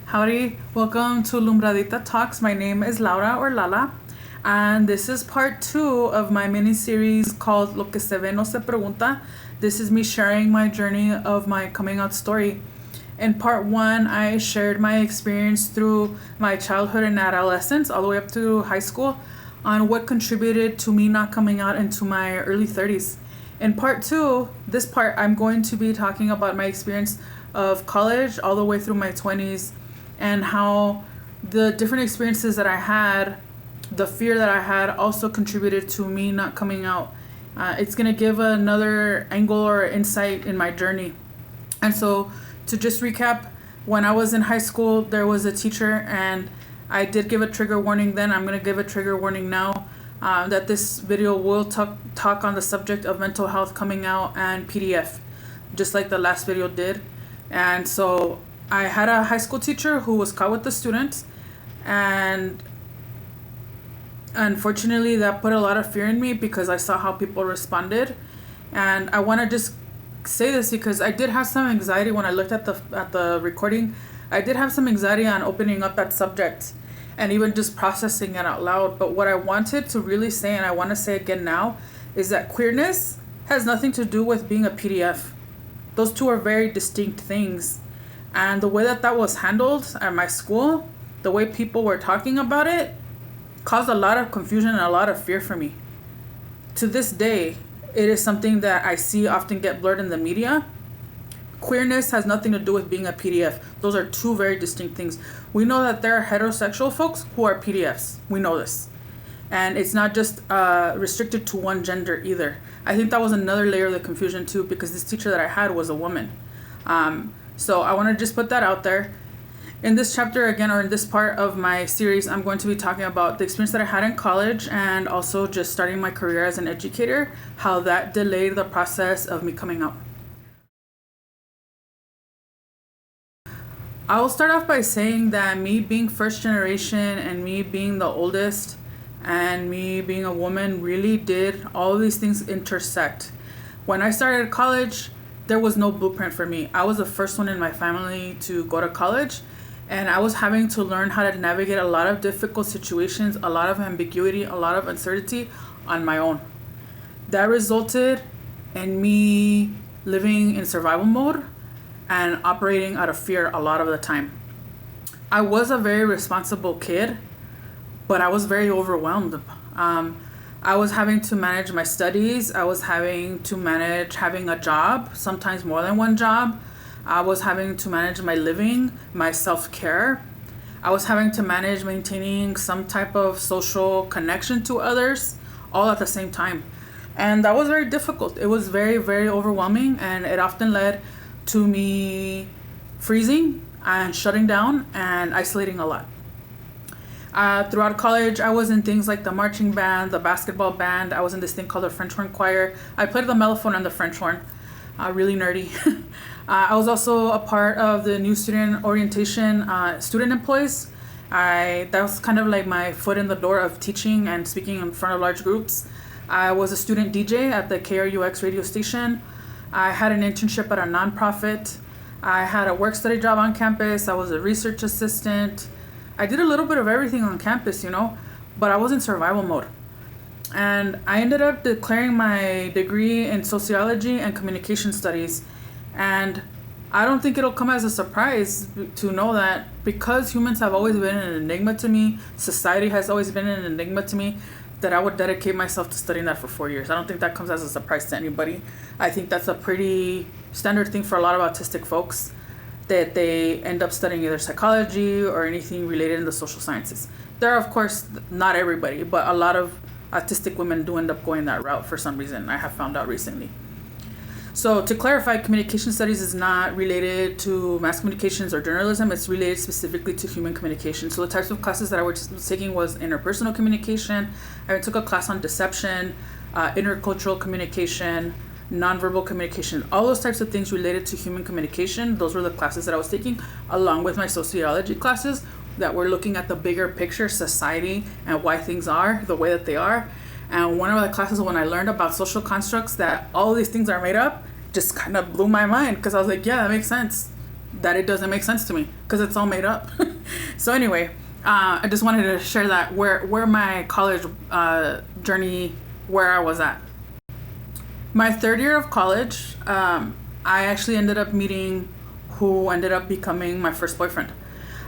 Howdy, welcome to Lumbradita Talks. My name is Laura or Lala, and this is part 2 of my mini series called Lo que se ve no se pregunta. This is me sharing my journey of my coming out story. In part 1, I shared my experience through my childhood and adolescence all the way up to high school on what contributed to me not coming out into my early 30s. In part 2, this part, I'm going to be talking about my experience of college all the way through my 20s and how the different experiences that I had, the fear that I had, also contributed to me not coming out. It's going to give another angle or insight in my journey. And so, to just recap, when I was in high school, there was a teacher, and I did give a trigger warning then. I'm going to give a trigger warning now that this video will talk on the subject of mental health coming out and PDF, just like the last video did. And so I had a high school teacher who was caught with the students, and unfortunately that put a lot of fear in me because I saw how people responded. And I want to just say this because I did have some anxiety when I looked at the recording. I did have some anxiety on opening up that subject and even just processing it out loud. But what I wanted to really say, and I want to say again now, is that queerness has nothing to do with being a PDF. Those two are very distinct things. And the way that was handled at my school, the way people were talking about it, caused a lot of confusion and a lot of fear for me. To this day, it is something that I see often get blurred in the media. Queerness has nothing to do with being a PDF. Those are two very distinct things. We know that there are heterosexual folks who are PDFs. We know this. And it's not just restricted to one gender either. I think that was another layer of the confusion too, because this teacher that I had was a woman. So I want to just put that out there. In this chapter again, or in this part of my series, I'm going to be talking about the experience that I had in college and also just starting my career as an educator, how that delayed the process of me coming out. I will start off by saying that me being first generation and me being the oldest and me being a woman really did all of these things intersect. When I started college, there was no blueprint for me. I was the first one in my family to go to college, and I was having to learn how to navigate a lot of difficult situations, a lot of ambiguity, a lot of uncertainty on my own. That resulted in me living in survival mode and operating out of fear a lot of the time. I was a very responsible kid, but I was very overwhelmed. I was having to manage my studies. I was having to manage having a job, sometimes more than one job. I was having to manage my living, my self-care. I was having to manage maintaining some type of social connection to others, all at the same time. And that was very difficult. It was very, very overwhelming, and it often led to me freezing and shutting down and isolating a lot. Throughout college, I was in things like the marching band, the basketball band. I was in this thing called the French horn choir. I played the mellophone and the French horn. Really nerdy. I was also a part of the new student orientation, student employees. That was kind of like my foot in the door of teaching and speaking in front of large groups. I was a student DJ at the KRUX radio station. I had an internship at a nonprofit. I had a work-study job on campus. I was a research assistant. I did a little bit of everything on campus, but I was in survival mode. And I ended up declaring my degree in sociology and communication studies. And I don't think it'll come as a surprise to know that because humans have always been an enigma to me, society has always been an enigma to me, that I would dedicate myself to studying that for 4 years. I don't think that comes as a surprise to anybody. I think that's a pretty standard thing for a lot of autistic folks, that they end up studying either psychology or anything related in the social sciences. There are, of course, not everybody, but a lot of autistic women do end up going that route for some reason, I have found out recently. So to clarify, communication studies is not related to mass communications or journalism. It's related specifically to human communication. So the types of classes that I was taking was interpersonal communication. I took a class on deception, intercultural communication, nonverbal communication, all those types of things related to human communication. Those were the classes that I was taking, along with my sociology classes that were looking at the bigger picture, society, and why things are the way that they are. And one of the classes when I learned about social constructs, that all these things are made up, just kind of blew my mind, because I was like, yeah, that makes sense. that it doesn't make sense to me because it's all made up. So anyway, I just wanted to share that where my college journey, where I was at. My third year of college, I actually ended up meeting who ended up becoming my first boyfriend.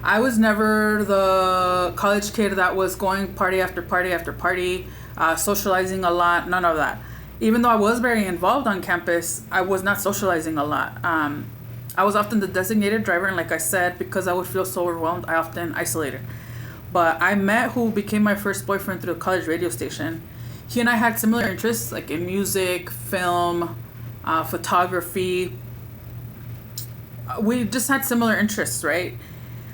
I was never the college kid that was going party after party after party, socializing a lot, none of that. Even though I was very involved on campus, I was not socializing a lot. I was often the designated driver, and like I said, because I would feel so overwhelmed, I often isolated. But I met who became my first boyfriend through a college radio station. He and I had similar interests, like in music, film, photography. We just had similar interests, right?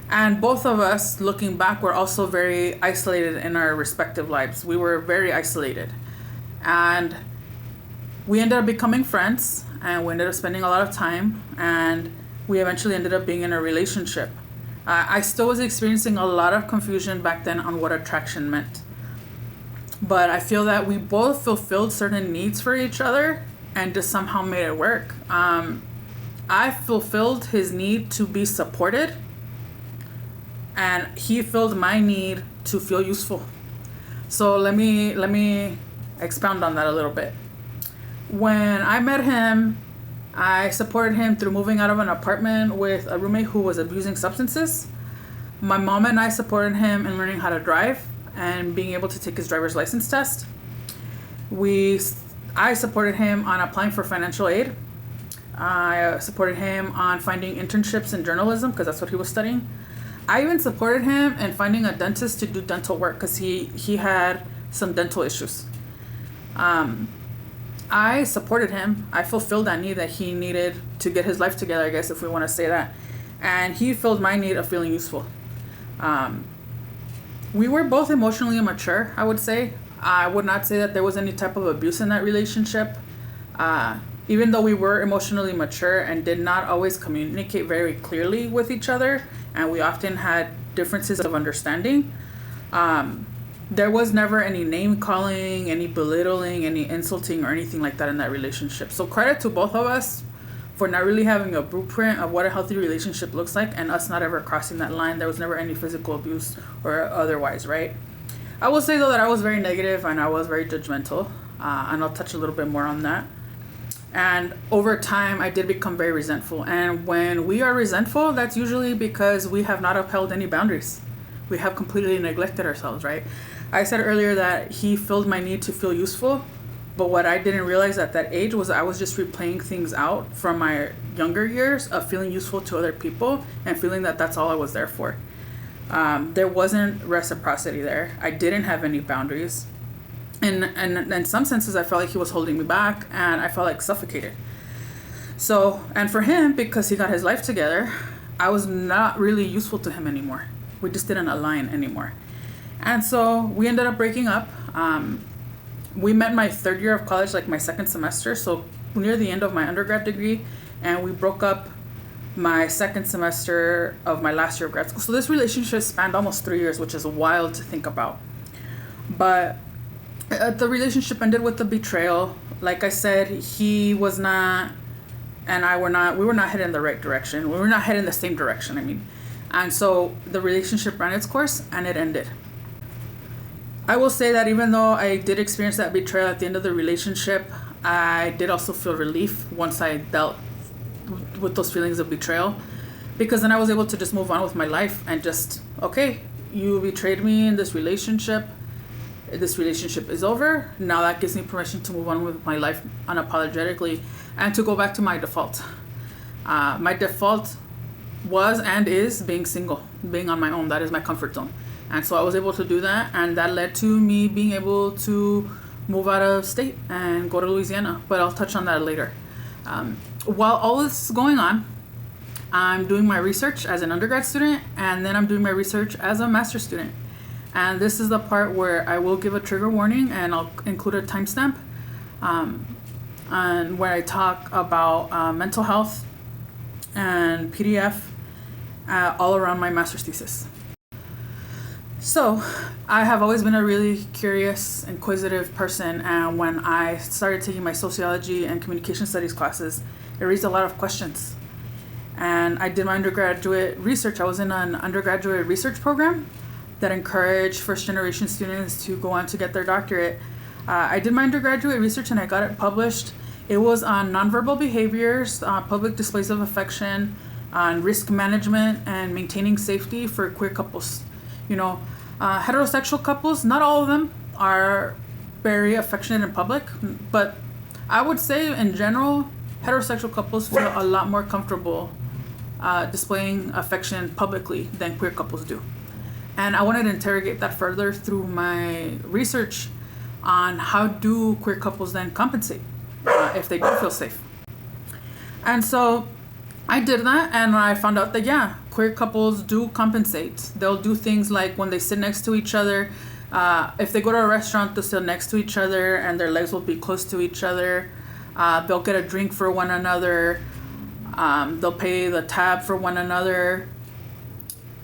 And both of us, looking back, were also very isolated in our respective lives. We were very isolated. And we ended up becoming friends, and we ended up spending a lot of time, and we eventually ended up being in a relationship. I still was experiencing a lot of confusion back then on what attraction meant. But I feel that we both fulfilled certain needs for each other and just somehow made it work. I fulfilled his need to be supported, and he filled my need to feel useful. So let me expound on that a little bit. When I met him, I supported him through moving out of an apartment with a roommate who was abusing substances. My mom and I supported him in learning how to drive and being able to take his driver's license test. I supported him on applying for financial aid. I supported him on finding internships in journalism because that's what he was studying. I even supported him in finding a dentist to do dental work because he had some dental issues. I supported him. I fulfilled that need that he needed to get his life together, I guess, if we want to say that. And he filled my need of feeling useful. We were both emotionally immature, I would say. I would not say that there was any type of abuse in that relationship. Even though we were emotionally mature and did not always communicate very clearly with each other, and we often had differences of understanding, there was never any name calling, any belittling, any insulting, or anything like that in that relationship. So credit to both of us for not really having a blueprint of what a healthy relationship looks like, and us not ever crossing that line. There was never any physical abuse or otherwise, right? I will say though that I was very negative and I was very judgmental, and I'll touch a little bit more on that. And over time, I did become very resentful. And when we are resentful, that's usually because we have not upheld any boundaries. We have completely neglected ourselves, right? I said earlier that he filled my need to feel useful, but what I didn't realize at that age was I was just replaying things out from my younger years of feeling useful to other people and feeling that that's all I was there for. There wasn't reciprocity there. I didn't have any boundaries. And in some senses, I felt like he was holding me back, and I felt like suffocated. So, and for him, because he got his life together, I was not really useful to him anymore. We just didn't align anymore. And so we ended up breaking up. We met my third year of college, like my second semester, so near the end of my undergrad degree, and we broke up my second semester of my last year of grad school. So this relationship spanned almost 3 years, which is wild to think about. But the relationship ended with a betrayal. Like I said, he was not, and I were not, we were not headed in the right direction. We were not headed in the same direction, I mean. And so the relationship ran its course and it ended. I will say that even though I did experience that betrayal at the end of the relationship, I did also feel relief once I dealt with those feelings of betrayal, because then I was able to just move on with my life and just, okay, you betrayed me in this relationship. This relationship is over. Now that gives me permission to move on with my life unapologetically and to go back to my default. My default was and is being single, being on my own. That is my comfort zone. And so I was able to do that, and that led to me being able to move out of state and go to Louisiana. But I'll touch on that later. While all this is going on, I'm doing my research as an undergrad student, and then I'm doing my research as a master's student. And this is the part where I will give a trigger warning, and I'll include a timestamp, and where I talk about mental health and PDF all around my master's thesis. So I have always been a really curious, inquisitive person, and when I started taking my sociology and communication studies classes, it raised a lot of questions. And I did my undergraduate research. I was in an undergraduate research program that encouraged first generation students to go on to get their doctorate. I did my undergraduate research and I got it published. It was on nonverbal behaviors, public displays of affection, on risk management and maintaining safety for queer couples. Heterosexual couples, not all of them are very affectionate in public, but I would say in general, heterosexual couples feel a lot more comfortable displaying affection publicly than queer couples do. And I wanted to interrogate that further through my research on how do queer couples then compensate if they do feel safe. And so I did that, and I found out that queer couples do compensate. They'll do things like when they sit next to each other, if they go to a restaurant, they'll sit next to each other and their legs will be close to each other. They'll get a drink for one another. They'll pay the tab for one another.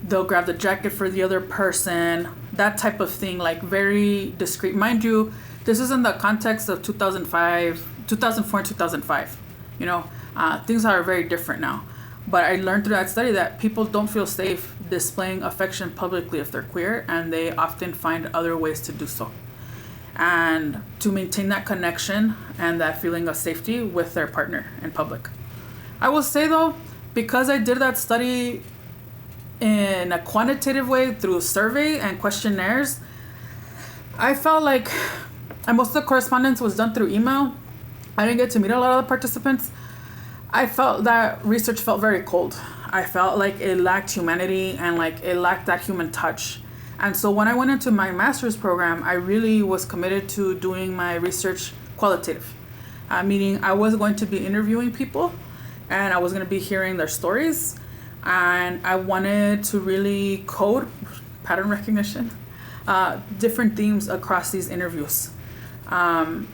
They'll grab the jacket for the other person. That type of thing, like very discreet. Mind you, this is in the context of 2004 and 2005. Things are very different now. But I learned through that study that people don't feel safe displaying affection publicly if they're queer, and they often find other ways to do so. And to maintain that connection and that feeling of safety with their partner in public. I will say though, because I did that study in a quantitative way through survey and questionnaires, I felt like, and most of the correspondence was done through email. I didn't get to meet a lot of the participants. I felt that research felt very cold. I felt like it lacked humanity and like it lacked that human touch. And so when I went into my master's program, I really was committed to doing my research qualitative, meaning I was going to be interviewing people and I was going to be hearing their stories. And I wanted to really code pattern recognition, different themes across these interviews. And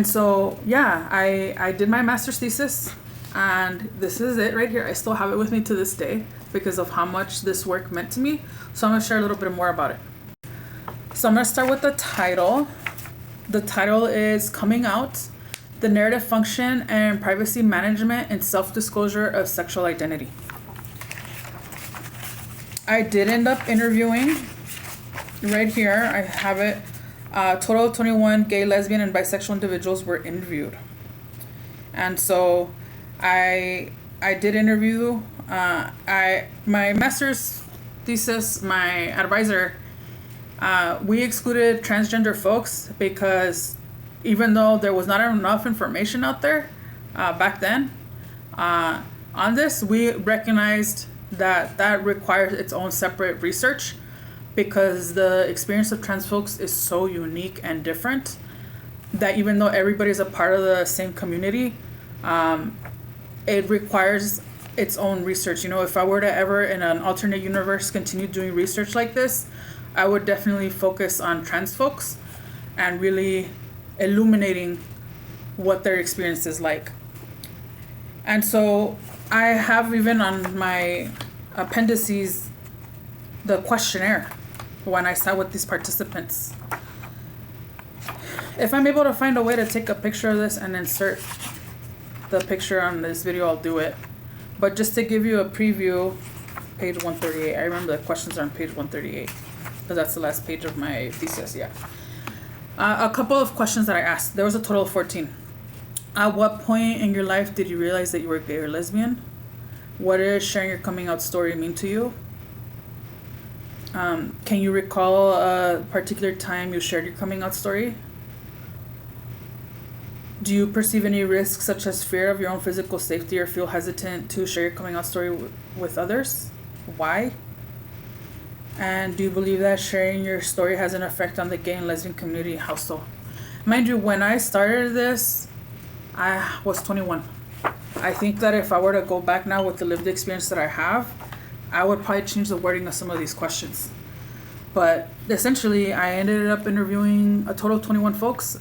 so, I did my master's thesis, and this is it right here. I still have it with me to this day because of how much this work meant to me. So I'm going to share a little bit more about it. So I'm going to start with the title. The title is Coming Out, the Narrative Function and Privacy Management and Self-Disclosure of Sexual Identity. I did end up interviewing, right here, I have it, a total of 21 gay, lesbian, and bisexual individuals were interviewed. And so I did interview, my master's thesis, my advisor, we excluded transgender folks because even though there was not enough information out there back then on this, we recognized that requires its own separate research because the experience of trans folks is so unique and different that even though everybody's a part of the same community, it requires its own research. If I were to ever in an alternate universe continue doing research like this, I would definitely focus on trans folks and really illuminating what their experience is like. And so I have even on my appendices the questionnaire when I sat with these participants. If I'm able to find a way to take a picture of this and insert the picture on this video, I'll do it. But just to give you a preview, page 138. I remember the questions are on page 138 because that's the last page of my thesis, a couple of questions that I asked. There was a total of 14. At what point in your life did you realize that you were gay or lesbian? What does sharing your coming out story mean to you? Can you recall a particular time you shared your coming out story? Do you perceive any risks such as fear of your own physical safety or feel hesitant to share your coming out story with others? Why? And do you believe that sharing your story has an effect on the gay and lesbian community? How so? Mind you, when I started this, I was 21. I think that if I were to go back now with the lived experience that I have, I would probably change the wording of some of these questions. But essentially, I ended up interviewing a total of 21 folks.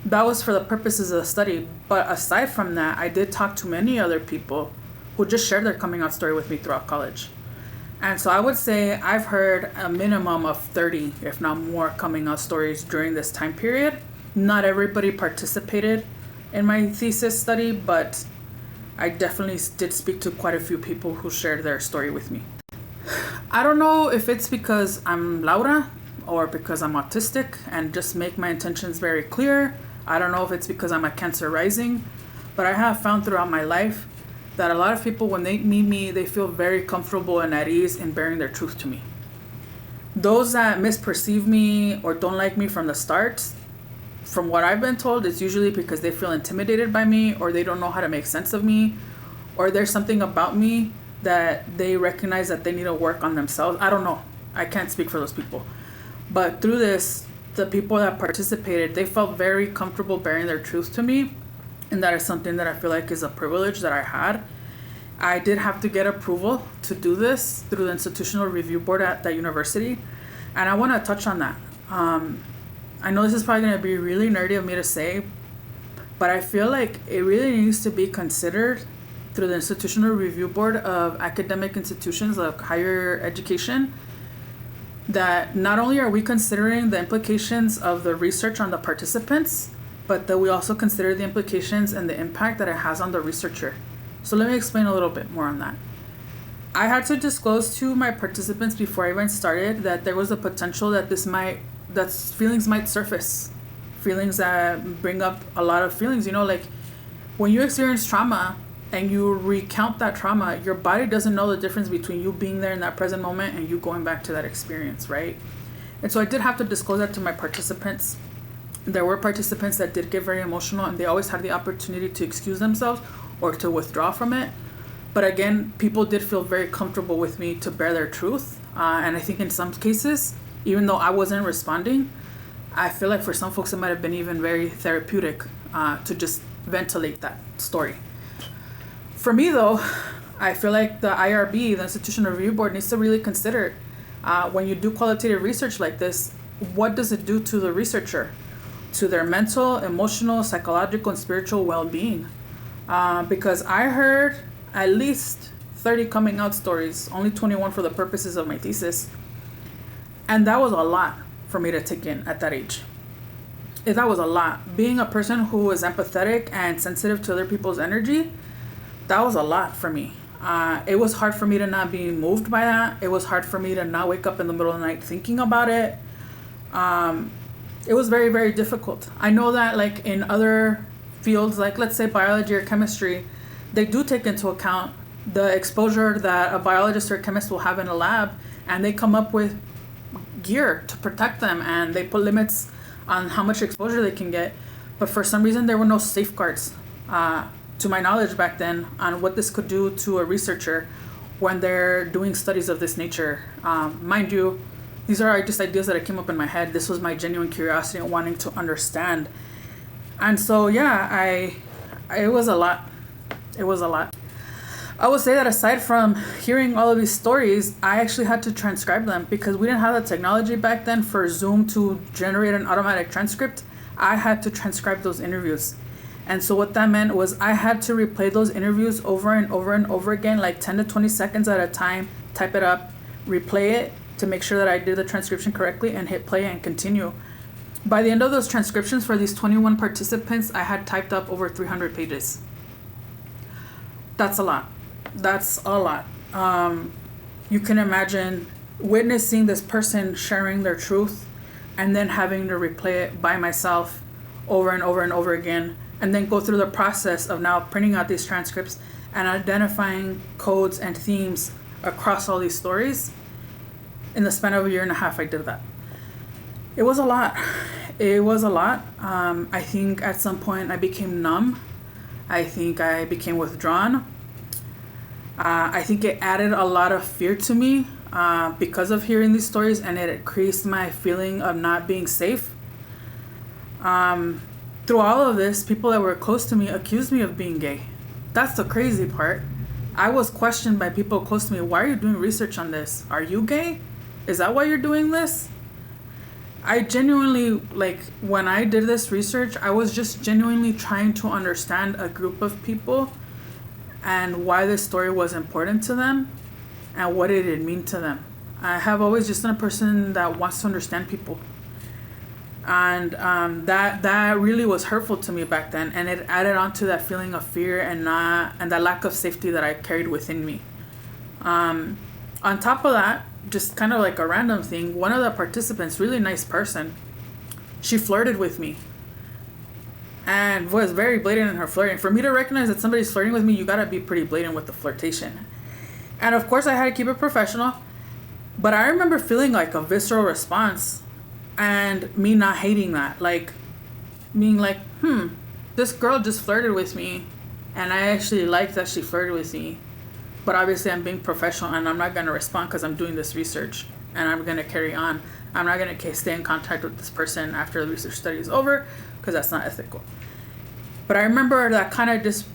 That was for the purposes of the study. But aside from that, I did talk to many other people who just shared their coming out story with me throughout college. And so I would say I've heard a minimum of 30, if not more, coming out stories during this time period. Not everybody participated in my thesis study, but I definitely did speak to quite a few people who shared their story with me. I don't know if it's because I'm Laura or because I'm autistic and just make my intentions very clear. I don't know if it's because I'm a Cancer rising, but I have found throughout my life that a lot of people, when they meet me, they feel very comfortable and at ease in bearing their truth to me. Those that misperceive me or don't like me from the start, from what I've been told, it's usually because they feel intimidated by me, or they don't know how to make sense of me, or there's something about me that they recognize that they need to work on themselves. I don't know. I can't speak for those people. But through this, the people that participated, they felt very comfortable bearing their truth to me. And that is something that I feel like is a privilege that I had. I did have to get approval to do this through the institutional review board at that university. And I want to touch on that. I know this is probably going to be really nerdy of me to say, but I feel like it really needs to be considered through the institutional review board of academic institutions of higher education, that not only are we considering the implications of the research on the participants, but that we also consider the implications and the impact that it has on the researcher. So let me explain a little bit more on that. I had to disclose to my participants before I even started that there was a potential that that feelings might surface. Feelings that bring up a lot of feelings. You know, like when you experience trauma and you recount that trauma, your body doesn't know the difference between you being there in that present moment and you going back to that experience, right? And so I did have to disclose that to my participants. There were participants that did get very emotional, and they always had the opportunity to excuse themselves or to withdraw from it. But again, people did feel very comfortable with me to bear their truth. And I think in some cases, even though I wasn't responding, I feel like for some folks it might have been even very therapeutic to just ventilate that story. For me though, I feel like the IRB, the Institutional Review Board, needs to really consider when you do qualitative research like this, what does it do to the researcher? To their mental, emotional, psychological, and spiritual well-being. Because I heard at least 30 coming out stories, only 21 for the purposes of my thesis. And that was a lot for me to take in at that age. That was a lot. Being a person who is empathetic and sensitive to other people's energy, that was a lot for me. It was hard for me to not be moved by that. It was hard for me to not wake up in the middle of the night thinking about it. It was very, very difficult. I know that like in other fields, like let's say biology or chemistry, they do take into account the exposure that a biologist or a chemist will have in a lab, and they come up with gear to protect them, and they put limits on how much exposure they can get. But for some reason, there were no safeguards, to my knowledge back then, on what this could do to a researcher when they're doing studies of this nature. Mind you, these are just ideas that came up in my head. This was my genuine curiosity and wanting to understand. And so, yeah, it was a lot. It was a lot. I would say that aside from hearing all of these stories, I actually had to transcribe them because we didn't have the technology back then for Zoom to generate an automatic transcript. I had to transcribe those interviews. And so what that meant was I had to replay those interviews over and over and over again, like 10 to 20 seconds at a time, type it up, replay it to make sure that I did the transcription correctly, and hit play and continue. By the end of those transcriptions for these 21 participants, I had typed up over 300 pages. That's a lot. That's a lot. You can imagine witnessing this person sharing their truth and then having to replay it by myself over and over and over again, and then go through the process of now printing out these transcripts and identifying codes and themes across all these stories. In the span of a year and a half, I did that. It was a lot. It was a lot. I think at some point I became numb. I think I became withdrawn. I think it added a lot of fear to me because of hearing these stories, and it increased my feeling of not being safe. Through all of this, people that were close to me accused me of being gay. That's the crazy part. I was questioned by people close to me. Why are you doing research on this? Are you gay? Is that why you're doing this? I genuinely, like, when I did this research, I was just genuinely trying to understand a group of people and why this story was important to them and what it mean to them. I have always just been a person that wants to understand people. And that really was hurtful to me back then, and it added on to that feeling of fear and that lack of safety that I carried within me. On top of that, just kind of like a random thing, one of the participants, really nice person, she flirted with me and was very blatant in her flirting. For me to recognize that somebody's flirting with me, you gotta be pretty blatant with the flirtation. And of course I had to keep it professional, but I remember feeling like a visceral response and me not hating that, like being like, this girl just flirted with me and I actually like that she flirted with me, but obviously I'm being professional and I'm not going to respond because I'm doing this research and I'm going to carry on. I'm not going to stay in contact with this person after the research study is over because that's not ethical. But I remember that kind of just,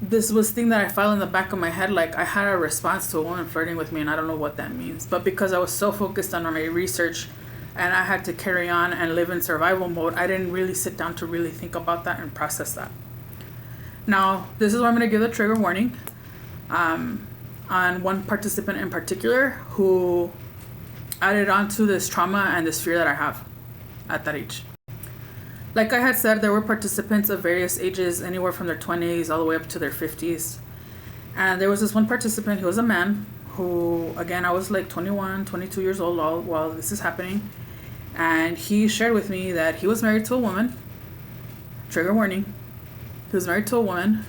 this was thing that I felt in the back of my head, like I had a response to a woman flirting with me and I don't know what that means. But because I was so focused on my research and I had to carry on and live in survival mode, I didn't really sit down to really think about that and process that. Now, this is where I'm going to give a trigger warning on one participant in particular who added on to this trauma and this fear that I have at that age. Like I had said, there were participants of various ages, anywhere from their 20s all the way up to their 50s. And there was this one participant, he was a man, who, again, I was like 21, 22 years old while this is happening. And he shared with me that he was married to a woman. Trigger warning. He was married to a woman.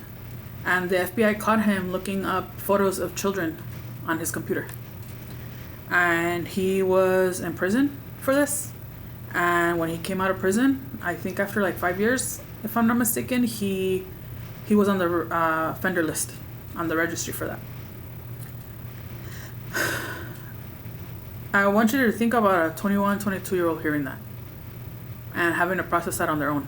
And the FBI caught him looking up photos of children on his computer. And he was in prison for this. And when he came out of prison, I think after like 5 years, if I'm not mistaken, he was on the offender list, on the registry for that. I want you to think about a 21, 22-year-old hearing that and having to process that on their own.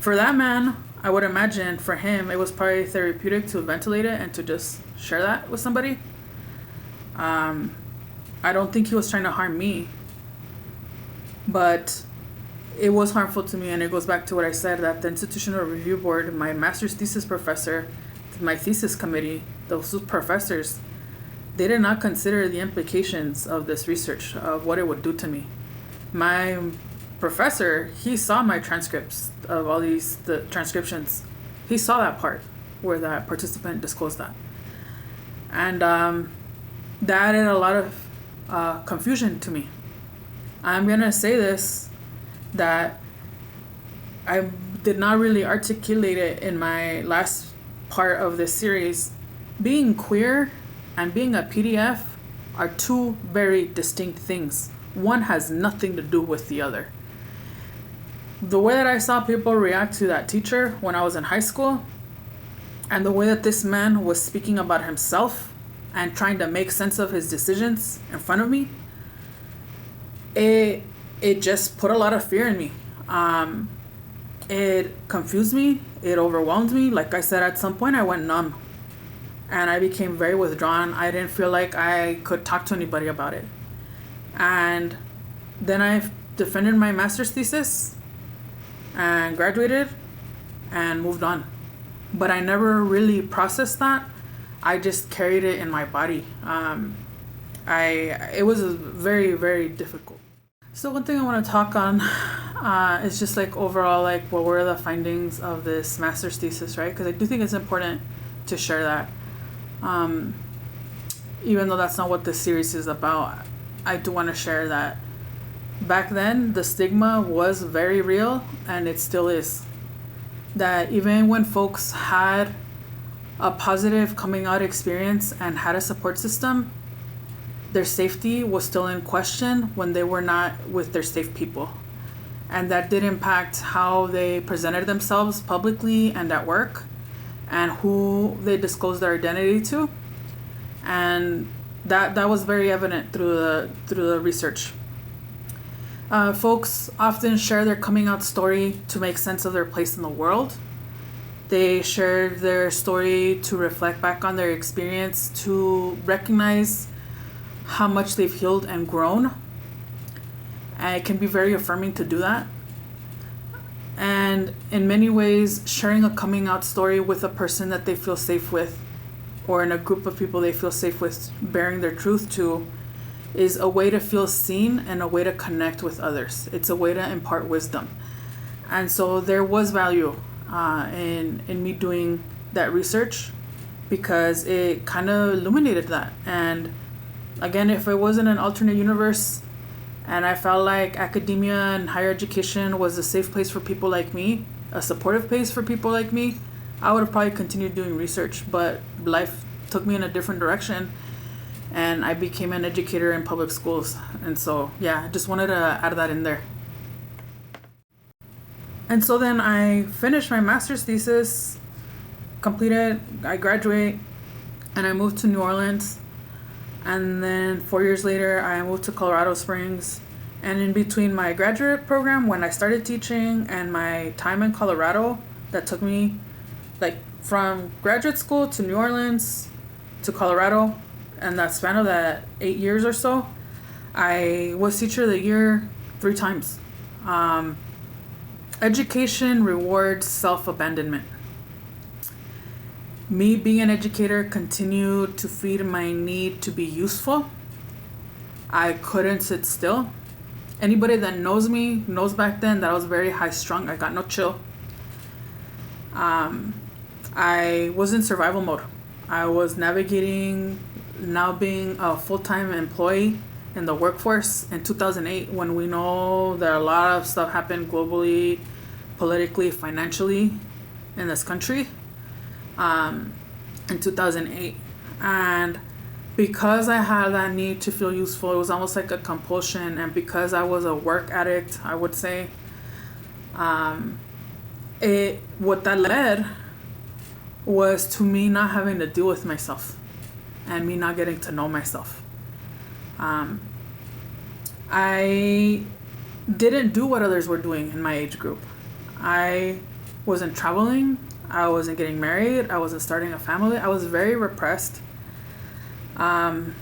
For that man, I would imagine for him, it was probably therapeutic to ventilate it and to just share that with somebody. I don't think he was trying to harm me, but it was harmful to me, and it goes back to what I said, that the Institutional Review Board, my master's thesis professor, my thesis committee, those professors, they did not consider the implications of this research, of what it would do to me. My professor, he saw my transcripts of all the transcriptions. He saw that part where that participant disclosed that. And that added a lot of confusion to me. I'm going to say this, that I did not really articulate it in my last part of this series. Being queer and being a PDF are two very distinct things. One has nothing to do with the other. The way that I saw people react to that teacher when I was in high school, and the way that this man was speaking about himself and trying to make sense of his decisions in front of me, it just put a lot of fear in me. It confused me. It overwhelmed me. Like I said, at some point I went numb. And I became very withdrawn. I didn't feel like I could talk to anybody about it. And then I defended my master's thesis and graduated and moved on. But I never really processed that. I just carried it in my body. It was very, very difficult. So one thing I want to talk on is just like overall, like what were the findings of this master's thesis, right? Because I do think it's important to share that. Even though that's not what this series is about, I do want to share that back then the stigma was very real, and it still is. That even when folks had a positive coming out experience and had a support system, their safety was still in question when they were not with their safe people. And that did impact how they presented themselves publicly and at work, and who they disclosed their identity to. And that was very evident through the research. Folks often share their coming out story to make sense of their place in the world. They share their story to reflect back on their experience, to recognize how much they've healed and grown. And it can be very affirming to do that. And in many ways, sharing a coming out story with a person that they feel safe with, or in a group of people they feel safe with bearing their truth to, is a way to feel seen and a way to connect with others. It's a way to impart wisdom. And so there was value in me doing that research, because it kind of illuminated that. And again, if it wasn't an alternate universe and I felt like academia and higher education was a safe place for people like me, a supportive place for people like me, I would have probably continued doing research. But life took me in a different direction, and I became an educator in public schools. And so, yeah, I just wanted to add that in there. And so then I finished my master's thesis, completed, I graduate, and I moved to New Orleans. And then 4 years later, I moved to Colorado Springs. And in between my graduate program, when I started teaching, and my time in Colorado, that took me like from graduate school to New Orleans to Colorado, and that span of that 8 years or so, I was Teacher of the Year 3 times. Education rewards self-abandonment. Me being an educator continued to feed my need to be useful. I couldn't sit still. Anybody that knows me knows back then that I was very high strung. I got no chill. I was in survival mode. I was navigating now being a full-time employee in the workforce in 2008, when we know that a lot of stuff happened globally, politically, financially in this country. In 2008, and because I had that need to feel useful, it was almost like a compulsion. And because I was a work addict, I would say, what that led was to me not having to deal with myself and me not getting to know myself. I didn't do what others were doing in my age group. I wasn't traveling. I wasn't getting married. I wasn't starting a family. I was very repressed. I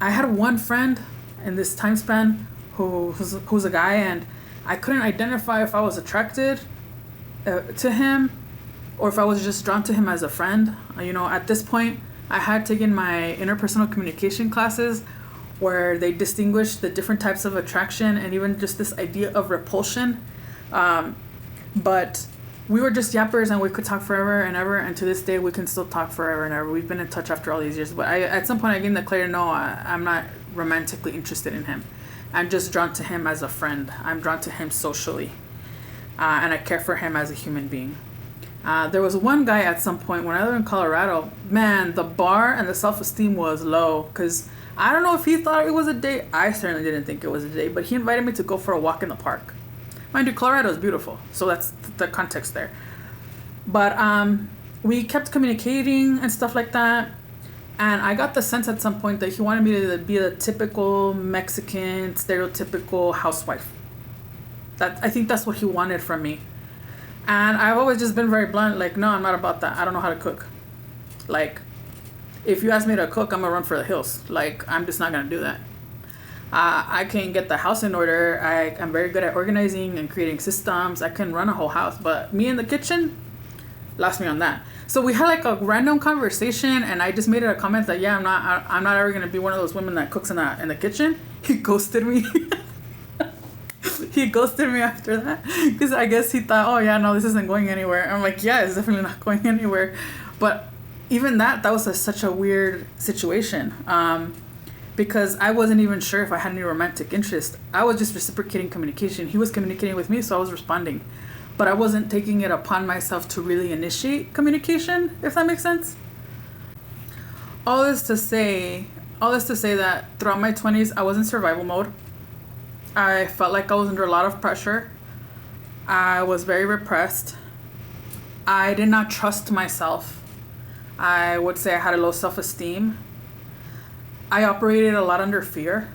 had one friend in this time span who's a guy, and I couldn't identify if I was attracted to him or if I was just drawn to him as a friend. At this point, I had taken my interpersonal communication classes where they distinguished the different types of attraction and even just this idea of repulsion. But we were just yappers, and we could talk forever and ever, and to this day we can still talk forever and ever. We've been in touch after all these years, but at some point I gained the clarity, no, I'm not romantically interested in him. I'm just drawn to him as a friend. I'm drawn to him socially, and I care for him as a human being. There was one guy at some point when I lived in Colorado, man, the bar and the self-esteem was low, because I don't know if he thought it was a date. I certainly didn't think it was a date, but he invited me to go for a walk in the park. Mind you, Colorado is beautiful, so that's the context there. But we kept communicating and stuff like that, and I got the sense at some point that he wanted me to be the typical Mexican, stereotypical housewife. I think that's what he wanted from me. And I've always just been very blunt, like, no, I'm not about that. I don't know how to cook. Like, if you ask me to cook, I'm going to run for the hills. Like, I'm just not going to do that. I can get the house in order. I'm very good at organizing and creating systems. I can run a whole house, but me in the kitchen, lost me on that. So we had like a random conversation, and I just made it a comment that, yeah, I'm not ever gonna be one of those women that cooks in the kitchen. He ghosted me. He ghosted me after that, because I guess he thought, oh yeah, no, this isn't going anywhere. I'm like, yeah, it's definitely not going anywhere. But even that was such a weird situation. Because I wasn't even sure if I had any romantic interest. I was just reciprocating communication. He was communicating with me, so I was responding. But I wasn't taking it upon myself to really initiate communication, if that makes sense. All this to say that throughout my 20s, I was in survival mode. I felt like I was under a lot of pressure. I was very repressed. I did not trust myself. I would say I had a low self-esteem. I operated a lot under fear.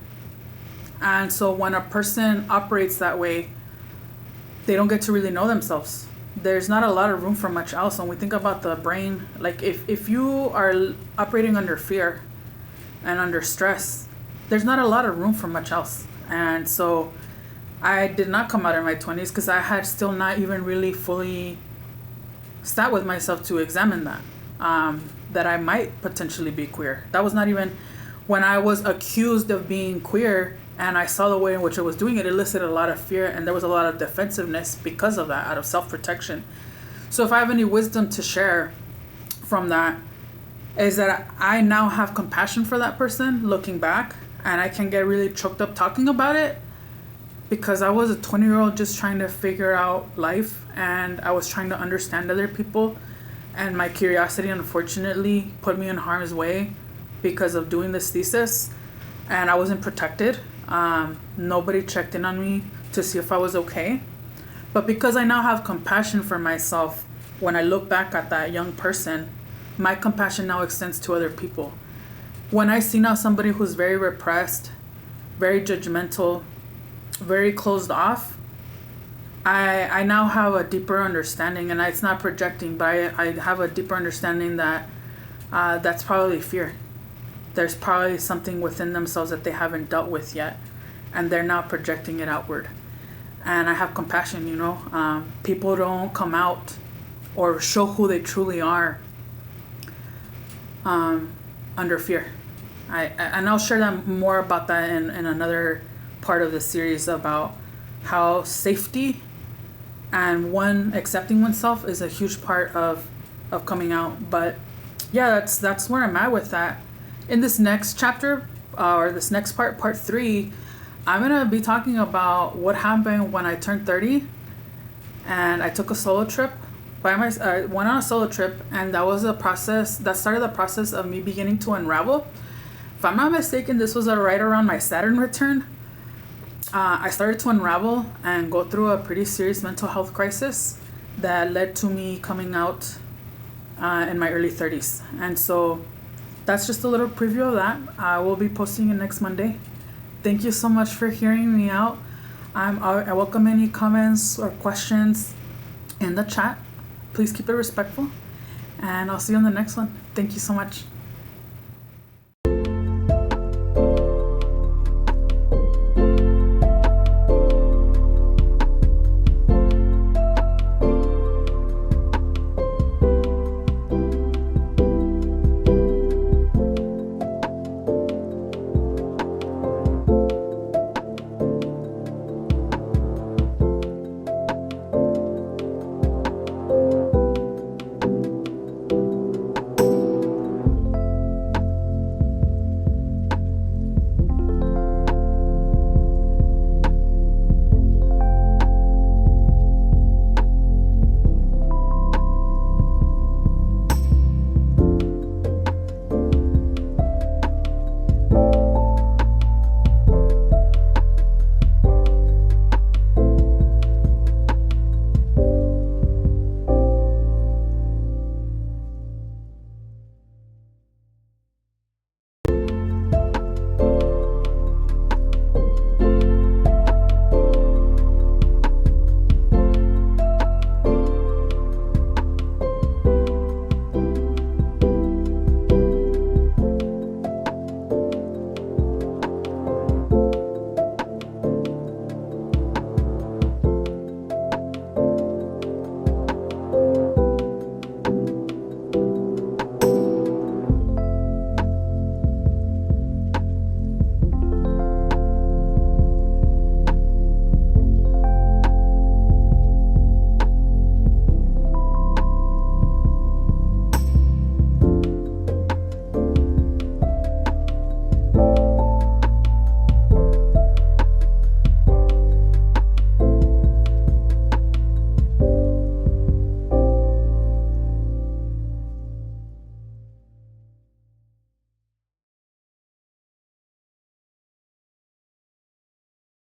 And so when a person operates that way, they don't get to really know themselves. There's not a lot of room for much else. When we think about the brain, like if you are operating under fear and under stress, there's not a lot of room for much else. And so I did not come out in my 20s because I had still not even really fully sat with myself to examine that I might potentially be queer. That was not even when I was accused of being queer and I saw the way in which I was doing it, it elicited a lot of fear, and there was a lot of defensiveness because of that, out of self-protection. So if I have any wisdom to share from that, is that I now have compassion for that person looking back, and I can get really choked up talking about it, because I was a 20-year-old just trying to figure out life, and I was trying to understand other people, and my curiosity unfortunately put me in harm's way because of doing this thesis, and I wasn't protected. Nobody checked in on me to see if I was okay. But because I now have compassion for myself, when I look back at that young person, my compassion now extends to other people. When I see now somebody who's very repressed, very judgmental, very closed off, I now have a deeper understanding, and it's not projecting, but I have a deeper understanding that that's probably fear. There's probably something within themselves that they haven't dealt with yet, and they're now projecting it outward. And I have compassion, people don't come out or show who they truly are under fear. And I'll share that more about that in another part of the series, about how safety and one accepting oneself is a huge part of coming out. But yeah, that's where I'm at with that. In this next chapter, or this next part 3, I'm gonna be talking about what happened when I turned 30 and I took a solo trip. I went on a solo trip, and that was a process that started the process of me beginning to unravel. If I'm not mistaken, this was right around my Saturn return. I started to unravel and go through a pretty serious mental health crisis that led to me coming out in my early 30s. And so that's just a little preview of that. I will be posting it next Monday. Thank you so much for hearing me out. I welcome any comments or questions in the chat. Please keep it respectful, and I'll see you on the next one. Thank you so much.